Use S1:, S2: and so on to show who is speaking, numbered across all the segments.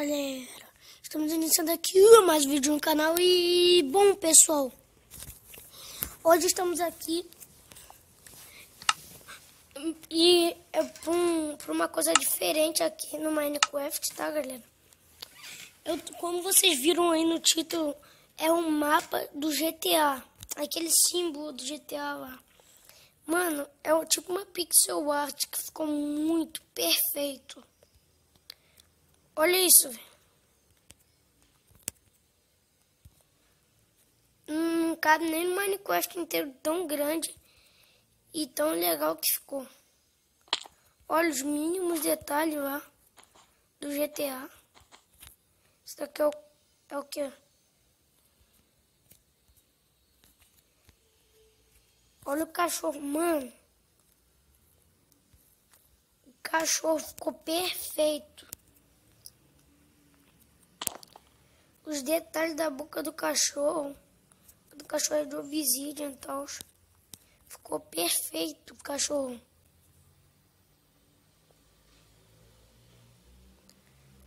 S1: galera, estamos iniciando aqui mais um vídeo no canal e, bom pessoal, hoje estamos aqui e é por uma coisa diferente aqui no Minecraft, tá galera? Como vocês viram aí no título, é um mapa do GTA, aquele símbolo do GTA lá. Mano, é tipo uma pixel art que ficou muito perfeito. Olha isso, velho. Não cabe nem no Minecraft inteiro tão grande e tão legal que ficou. Olha os mínimos detalhes lá do GTA. Isso daqui é o que? Olha o cachorro, mano. O cachorro ficou perfeito. Os detalhes da boca do cachorro é do Obsidian e tal. Ficou perfeito o cachorro.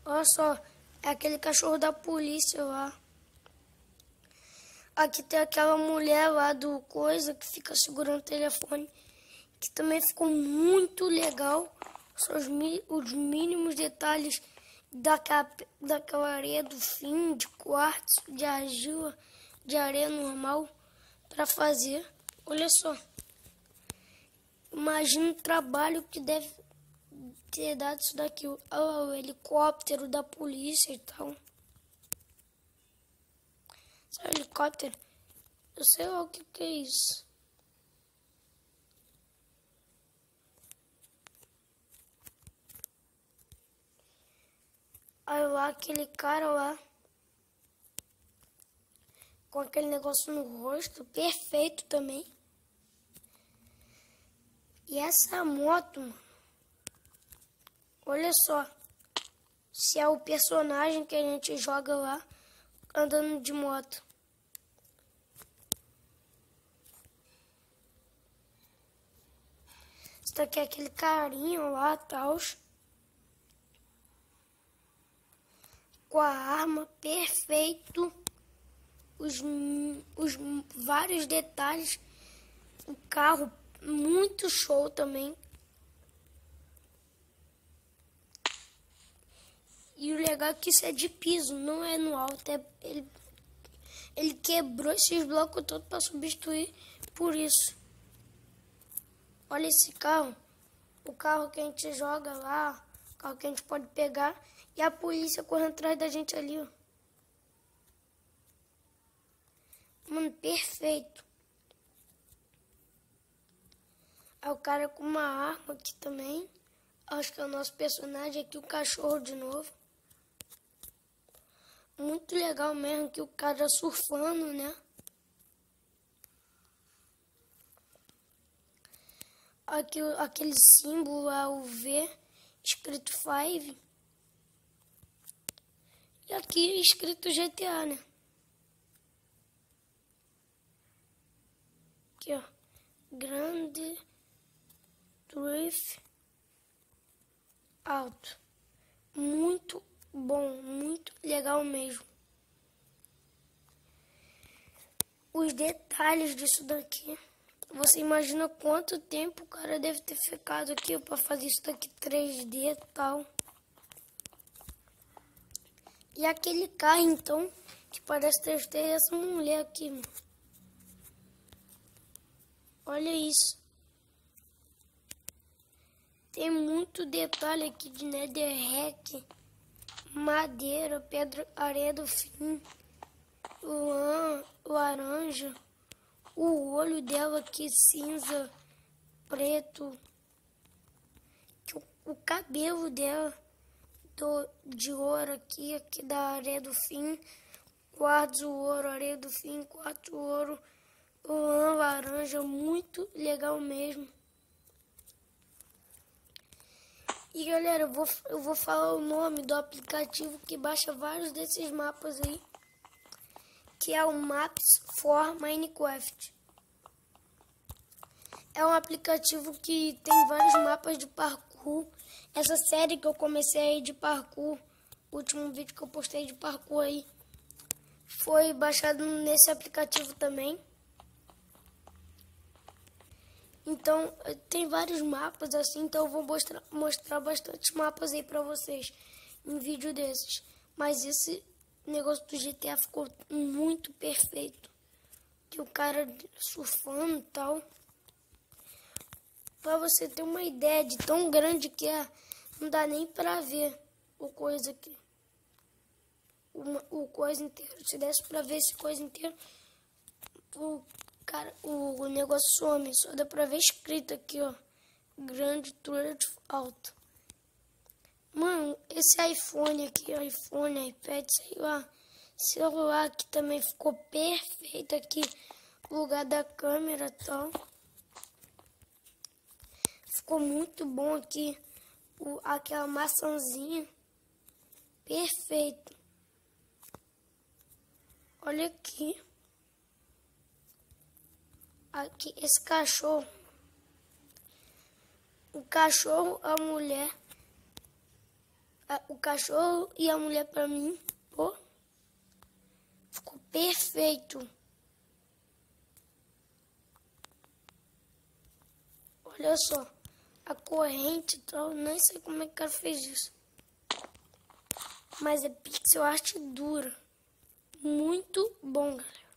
S1: Olha só, é aquele cachorro da polícia lá. Aqui tem aquela mulher lá do coisa que fica segurando o telefone, que também ficou muito legal. São os mínimos detalhes daquela areia do fim, de quartzo, de argila, de areia normal para fazer. Olha só. Imagina o trabalho que deve ter dado isso daqui. Olha o helicóptero da polícia e tal. Esse é o helicóptero. Eu sei lá o que é isso. Olha lá aquele cara lá. Com aquele negócio no rosto. Perfeito também. E essa moto, mano. Olha só. Se é o personagem que a gente joga lá. Andando de moto. Isso daqui é aquele carinho lá, tal. Com a arma, perfeito. Os vários detalhes. O carro, muito show também. E o legal é que isso é de piso, não é no alto. Ele quebrou esses blocos todos para substituir por isso. Olha esse carro. O carro que a gente joga lá. O carro que a gente pode pegar. E a polícia correndo atrás da gente ali, ó. Mano, perfeito. Aí o cara com uma arma aqui também. Acho que é o nosso personagem aqui, o cachorro de novo. Muito legal mesmo que o cara surfando, né? Aqui, aquele símbolo lá, o V, escrito 5. E aqui escrito GTA, né? Aqui, ó. Grande Theft Auto. Muito bom, muito legal mesmo. Os detalhes disso daqui. Você imagina quanto tempo o cara deve ter ficado aqui para fazer isso daqui 3D e tal. E aquele carro, então, que parece ter essa mulher aqui, mano. Olha isso. Tem muito detalhe aqui de netherrack, madeira, pedra, areia do fim, laranja, o olho dela aqui cinza, preto, o cabelo dela de ouro aqui da areia do fim, quartzo ouro, areia do fim, quartzo ouro, laranja, muito legal mesmo. E galera, eu vou falar o nome do aplicativo que baixa vários desses mapas aí, que é o Maps for Minecraft. É um aplicativo que tem vários mapas de parkour. Essa série que eu comecei aí de parkour O último vídeo que eu postei de parkour aí foi baixado nesse aplicativo também. Então, tem vários mapas assim, então eu vou mostrar bastante mapas aí pra vocês em vídeo desses. Mas esse negócio do GTA ficou muito perfeito. Que o cara surfando e tal. Pra você ter uma ideia de tão grande que é, não dá nem pra ver o coisa aqui. O coisa inteiro. Se desse pra ver esse coisa inteiro, o negócio some. Só dá pra ver escrito aqui, ó. Grande Thread alto. Mano, esse iPhone aqui, iPhone, iPad, sei lá. Celular que também ficou perfeito aqui. O lugar da câmera e tal. Ficou muito bom aqui. Aquela maçãzinha. Perfeito. Olha aqui. Aqui, esse cachorro. O cachorro, a mulher. O cachorro e a mulher pra mim. Pô. Ficou perfeito. Olha só. A corrente e tal. Nem sei como é que o cara fez isso. Mas é pixel art dura. Muito bom, galera.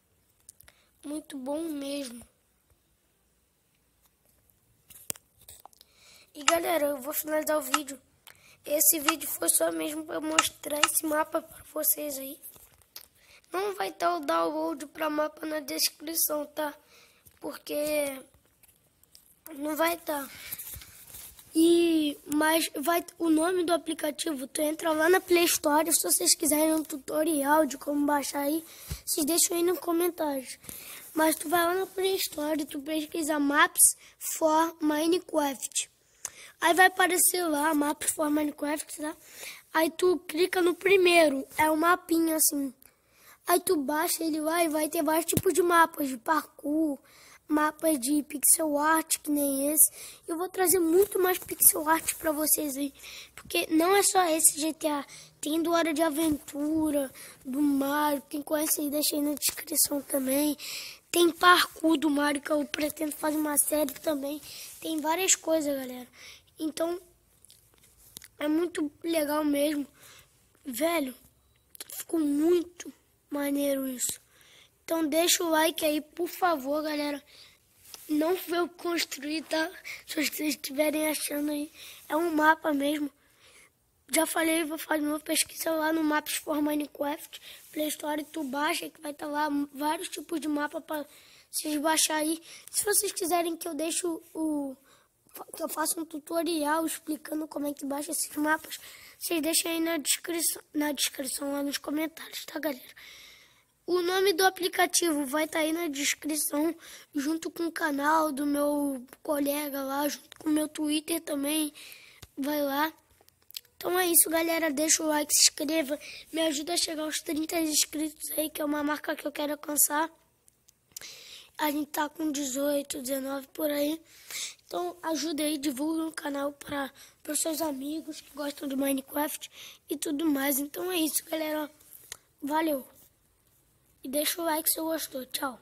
S1: Muito bom mesmo. E galera, eu vou finalizar o vídeo. Esse vídeo foi só mesmo para mostrar esse mapa para vocês aí. Não vai estar o download para mapa na descrição, tá? Porque não vai estar. Mas o nome do aplicativo, tu entra lá na Play Store. Se vocês quiserem um tutorial de como baixar aí, vocês deixam aí nos comentários. Mas tu vai lá na Play Store e tu pesquisa Maps for Minecraft. Aí vai aparecer lá, Maps for Minecraft, tá? Aí tu clica no primeiro, é um mapinha assim. Aí tu baixa ele lá e vai ter vários tipos de mapas, de parkour, mapas de pixel art, que nem esse. Eu vou trazer muito mais pixel art pra vocês aí, porque não é só esse GTA. Tem do Hora de Aventura, do Mario, quem conhece aí deixa aí na descrição também. Tem parkour do Mario, que eu pretendo fazer uma série também. Tem várias coisas, galera. Então, é muito legal mesmo. Velho, ficou muito maneiro isso. Então, deixa o like aí, por favor, galera. Não foi eu construir, tá? Se vocês estiverem achando aí. É um mapa mesmo. Já falei, vou fazer de novo. Pesquisa lá no Maps for Minecraft. Play Store, tu baixa, que vai estar lá vários tipos de mapa para vocês baixar aí. Se vocês quiserem que eu deixe que eu faça um tutorial explicando como é que baixa esses mapas, vocês deixem aí na descrição lá nos comentários, tá, galera? O nome do aplicativo vai estar aí na descrição, junto com o canal do meu colega lá, junto com o meu Twitter também, vai lá. Então é isso, galera, deixa o like, se inscreva, me ajuda a chegar aos 30 inscritos aí, que é uma marca que eu quero alcançar. A gente tá com 18, 19 por aí. Então ajuda aí, divulga o canal para os seus amigos que gostam de Minecraft e tudo mais. Então é isso, galera. Valeu. E deixa o like se você gostou. Tchau.